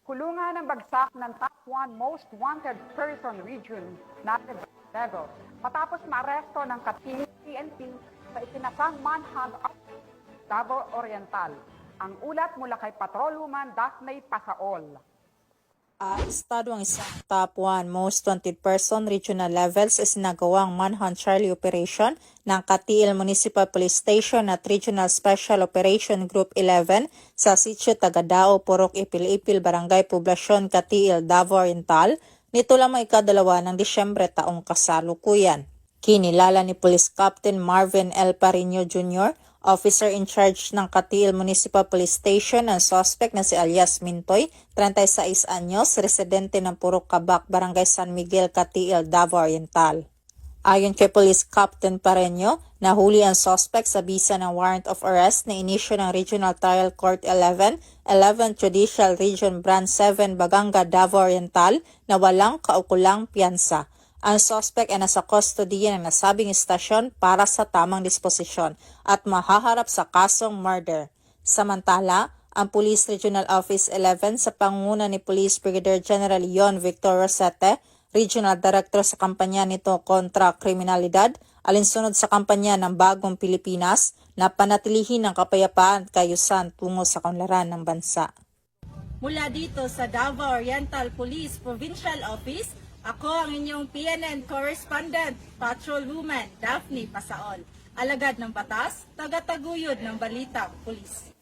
Kulungan ang bagsak ng top 1 most wanted person region natin level matapos maaresto ng katingin PNP sa itinasang manhunt of Davao Oriental. Ang ulat mula kay Patrolwoman Daphne Pasaol. Estado ang isang top 1 most wanted person regional levels is nagawang manhunt Charlie Operation ng Katiil Municipal Police Station at Regional Special Operation Group 11 sa Sitio Tagadao, Purok Ipil-Ipil, Barangay Poblasyon, Katiil, Davao Oriental nito lamang ika-2 ng Disyembre taong kasalukuyan. Kinilala ni Police Captain Marvin L. Parino Jr., Officer in charge ng Katiil Municipal Police Station ang suspect na si alias Mintoy, 36 anyos, residente ng Purok Kabak, Barangay San Miguel, Katiil, Davao Oriental. Ayon kay Police Captain Pareno, nahuli ang suspect sa bisa ng warrant of arrest na inisyo ng Regional Trial Court 11, 11th Judicial Region Branch 7, Baganga, Davao Oriental na walang kaukulang piyansa. Ang suspect ay nasa custody ng nasabing istasyon para sa tamang disposisyon at mahaharap sa kasong murder. Samantala, ang Police Regional Office 11 sa pangunguna ni Police Brigadier General Leon Victor Rosete, Regional Director sa kampanya nito kontra kriminalidad, alinsunod sa kampanya ng Bagong Pilipinas na panatilihin ang kapayapaan at kaayusan tungo sa kaunlaran ng bansa. Mula dito sa Davao Oriental Police Provincial Office, ako ang inyong PNN Correspondent, Patrolwoman Daphne Pasaol. Alagad ng batas, tagataguyod ng balitang pulis.